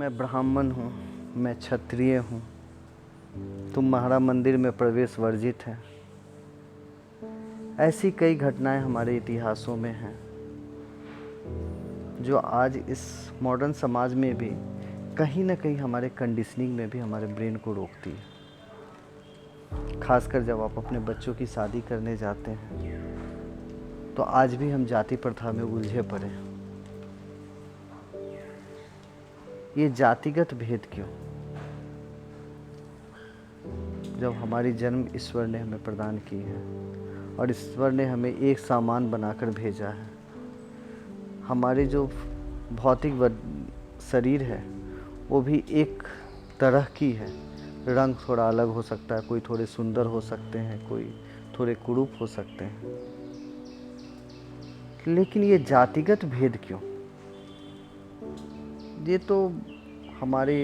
मैं ब्राह्मण हूँ, मैं क्षत्रिय हूँ, तुम्हारा मंदिर में प्रवेश वर्जित है। ऐसी कई घटनाएं हमारे इतिहासों में हैं जो आज इस मॉडर्न समाज में भी कहीं ना कहीं हमारे कंडीशनिंग में भी हमारे ब्रेन को रोकती है। खासकर जब आप अपने बच्चों की शादी करने जाते हैं तो आज भी हम जाति प्रथा में उलझे पड़े हैं। ये जातिगत भेद क्यों, जब हमारी जन्म ईश्वर ने हमें प्रदान की है और ईश्वर ने हमें एक सामान बनाकर भेजा है। हमारे जो भौतिक शरीर है वो भी एक तरह की है। रंग थोड़ा अलग हो सकता है, कोई थोड़े सुंदर हो सकते हैं, कोई थोड़े कुरूप हो सकते हैं, लेकिन ये जातिगत भेद क्यों? ये तो हमारे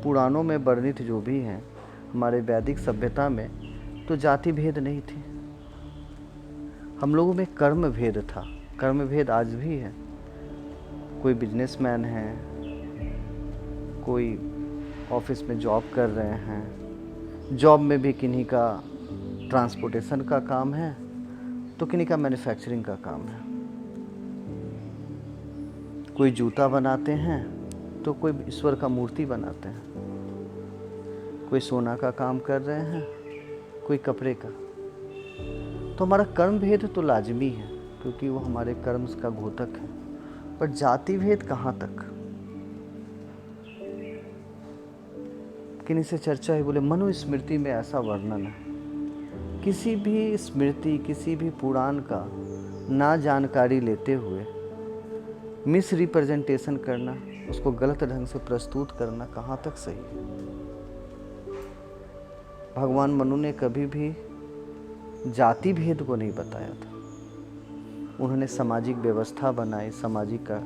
पुराणों में वर्णित जो भी हैं, हमारे वैदिक सभ्यता में तो जाति भेद नहीं थी। हम लोगों में कर्म भेद था। कर्म भेद आज भी है। कोई बिजनेसमैन है, कोई ऑफिस में जॉब कर रहे हैं, जॉब में भी किन्हीं का ट्रांसपोर्टेशन का काम है तो किन्हीं का मैन्युफैक्चरिंग का काम है। कोई जूता बनाते हैं तो कोई ईश्वर का मूर्ति बनाते हैं। कोई सोना का काम कर रहे हैं, कोई कपड़े का। तो हमारा कर्म भेद तो लाजमी है क्योंकि वो हमारे कर्म का घोतक है, पर जाति भेद कहाँ तक? किन्हीं से चर्चा ही बोले मनुस्मृति में ऐसा वर्णन है। किसी भी स्मृति, किसी भी पुराण का ना जानकारी लेते हुए मिस रिप्रेजेंटेशन करना, उसको गलत ढंग से प्रस्तुत करना कहाँ तक सही है? भगवान मनु ने कभी भी जाति भेद को नहीं बताया था। उन्होंने सामाजिक व्यवस्था बनाई, सामाजिक का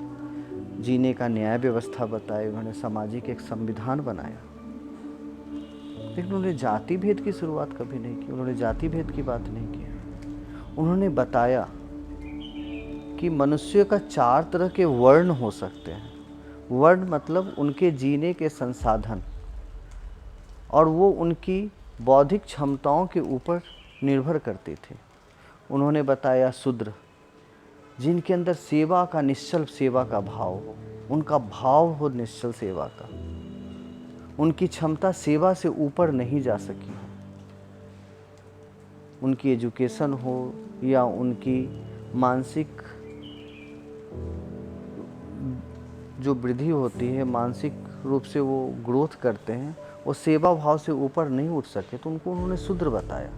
जीने का न्याय व्यवस्था बताई, उन्होंने सामाजिक एक संविधान बनाया, लेकिन उन्होंने जाति भेद की शुरुआत कभी नहीं की। उन्होंने जाति भेद की बात नहीं की। उन्होंने बताया कि मनुष्य का 4 तरह के वर्ण हो सकते हैं। वर्ण मतलब उनके जीने के संसाधन, और वो उनकी बौद्धिक क्षमताओं के ऊपर निर्भर करते थे। उन्होंने बताया शूद्र, जिनके अंदर सेवा का, निश्चल सेवा का भाव हो, उनका भाव हो निश्चल सेवा का, उनकी क्षमता सेवा से ऊपर नहीं जा सकी हो। उनकी एजुकेशन हो या उनकी मानसिक जो वृद्धि होती है, मानसिक रूप से वो ग्रोथ करते हैं, वो सेवा भाव से ऊपर नहीं उठ सके, तो उनको उन्होंने शूद्र बताया।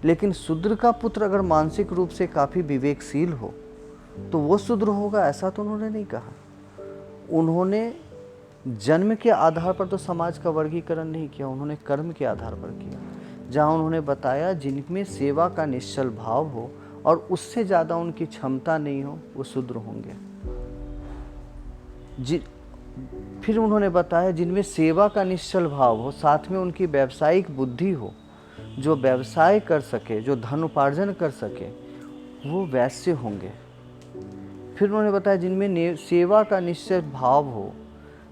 लेकिन शूद्र का पुत्र अगर मानसिक रूप से काफ़ी विवेकशील हो तो वो शूद्र होगा, ऐसा तो उन्होंने नहीं कहा। उन्होंने जन्म के आधार पर तो समाज का वर्गीकरण नहीं किया, उन्होंने कर्म के आधार पर किया। जहाँ उन्होंने बताया जिनमें सेवा का निश्चल भाव हो और उससे ज़्यादा उनकी क्षमता नहीं हो, वो शूद्र होंगे। फिर उन्होंने बताया जिनमें सेवा का निश्चल भाव हो, साथ में उनकी व्यावसायिक बुद्धि हो, जो व्यवसाय कर सके, जो धन उपार्जन कर सके, वो वैश्य होंगे। फिर उन्होंने बताया जिनमें सेवा का निश्चल भाव हो,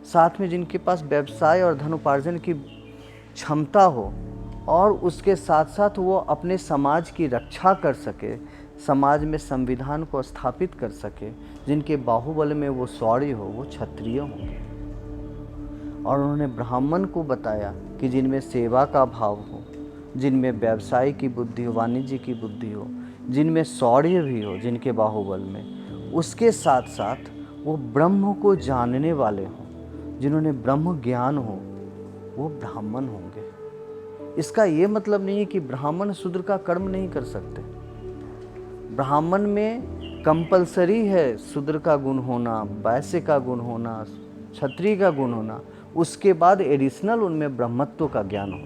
साथ में जिनके पास व्यवसाय और धन उपार्जन की क्षमता हो, और उसके साथ साथ वो अपने समाज की रक्षा कर सके, समाज में संविधान को स्थापित कर सके, जिनके बाहुबल में वो शौर्य हो, वो क्षत्रिय होंगे। और उन्होंने ब्राह्मण को बताया कि जिनमें सेवा का भाव हो, जिनमें व्यवसाय की बुद्धि हो, वाणिज्य की बुद्धि हो, जिनमें शौर्य भी हो, जिनके बाहुबल में, उसके साथ साथ वो ब्रह्म को जानने वाले हों, जिन्होंने ब्रह्म ज्ञान हो, वो ब्राह्मण होंगे। इसका ये मतलब नहीं है कि ब्राह्मण शूद्र का कर्म नहीं कर सकते। ब्राह्मण में कंपलसरी है शूद्र का गुण होना, वैश्य का गुण होना, क्षत्रिय का गुण होना, उसके बाद एडिशनल उनमें ब्रह्मत्व का ज्ञान हो।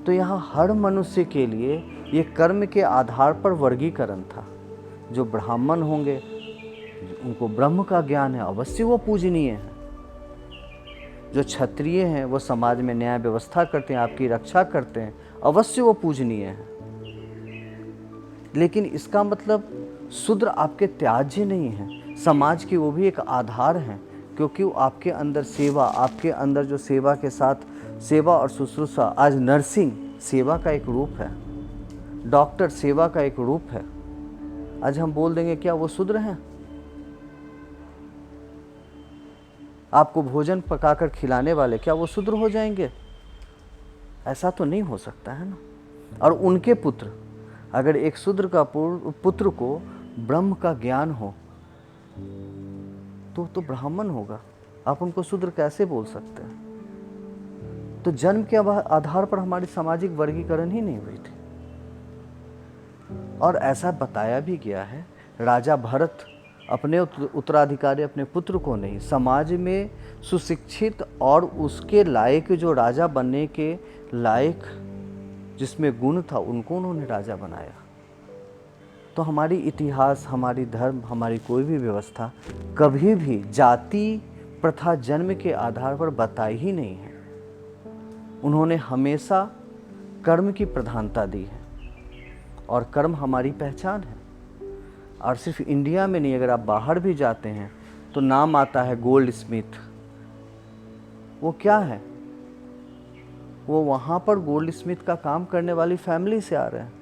तो यहाँ हर मनुष्य के लिए ये कर्म के आधार पर वर्गीकरण था। जो ब्राह्मण होंगे उनको ब्रह्म का ज्ञान है, अवश्य वो पूजनीय है। जो क्षत्रिय हैं वो समाज में न्याय व्यवस्था करते हैं, आपकी रक्षा करते हैं, अवश्य वो पूजनीय है। लेकिन इसका मतलब शूद्र आपके त्याज्य नहीं है, समाज की वो भी एक आधार है, क्योंकि वो आपके अंदर सेवा, आपके अंदर जो सेवा के साथ सेवा और शुश्रूषा, आज नर्सिंग सेवा का एक रूप है, डॉक्टर सेवा का एक रूप है। आज हम बोल देंगे क्या वो शूद्र हैं? आपको भोजन पकाकर खिलाने वाले क्या वो शूद्र हो जाएंगे? ऐसा तो नहीं हो सकता है ना। और उनके पुत्र, अगर एक शूद्र का पुत्र को ब्रह्म का ज्ञान हो तो ब्राह्मण होगा, आप उनको शूद्र कैसे बोल सकते हैं? तो जन्म के आधार पर हमारी सामाजिक वर्गीकरण ही नहीं हुई थी। और ऐसा बताया भी गया है, राजा भरत अपने उत्तराधिकारी अपने पुत्र को नहीं, समाज में सुशिक्षित और उसके लायक, जो राजा बनने के लायक जिसमें गुण था, उनको उन्होंने राजा बनाया। तो हमारी इतिहास, हमारी धर्म, हमारी कोई भी व्यवस्था कभी भी जाति प्रथा जन्म के आधार पर बताई ही नहीं है। उन्होंने हमेशा कर्म की प्रधानता दी है और कर्म हमारी पहचान है। और सिर्फ इंडिया में नहीं, अगर आप बाहर भी जाते हैं तो नाम आता है गोल्ड स्मिथ। वो क्या है? वो वहाँ पर गोल्ड स्मिथ का काम करने वाली फैमिली से आ रहे हैं।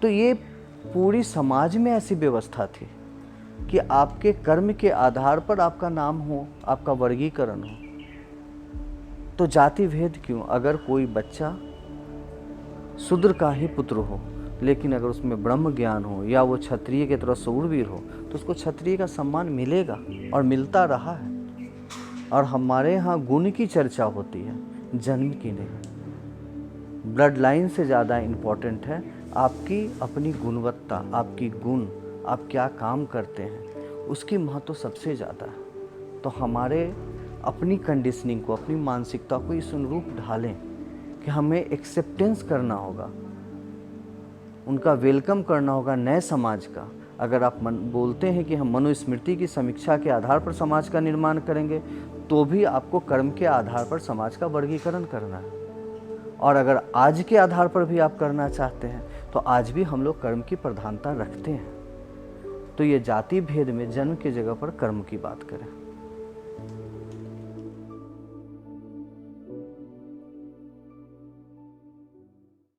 तो ये पूरी समाज में ऐसी व्यवस्था थी कि आपके कर्म के आधार पर आपका नाम हो, आपका वर्गीकरण हो। तो जाति भेद क्यों? अगर कोई बच्चा शूद्र का ही पुत्र हो, लेकिन अगर उसमें ब्रह्म ज्ञान हो या वो क्षत्रिय की तरह शूरवीर हो, तो उसको क्षत्रिय का सम्मान मिलेगा और मिलता रहा है। और हमारे यहाँ गुण की चर्चा होती है, जन्म की नहीं। ब्लड लाइन से ज़्यादा इम्पोर्टेंट है आपकी अपनी गुणवत्ता, आपकी गुण, आप क्या काम करते हैं, उसकी महत्व सबसे ज़्यादा है। तो हमारे अपनी कंडीशनिंग को, अपनी मानसिकता को इस अनुरूप ढालें कि हमें एक्सेप्टेंस करना होगा, उनका वेलकम करना होगा नए समाज का। अगर आप बोलते हैं कि हम मनुस्मृति की समीक्षा के आधार पर समाज का निर्माण करेंगे, तो भी आपको कर्म के आधार पर समाज का वर्गीकरण करना है। और अगर आज के आधार पर भी आप करना चाहते हैं, तो आज भी हम लोग कर्म की प्रधानता रखते हैं। तो ये जाति भेद में जन्म की जगह पर कर्म की बात करें।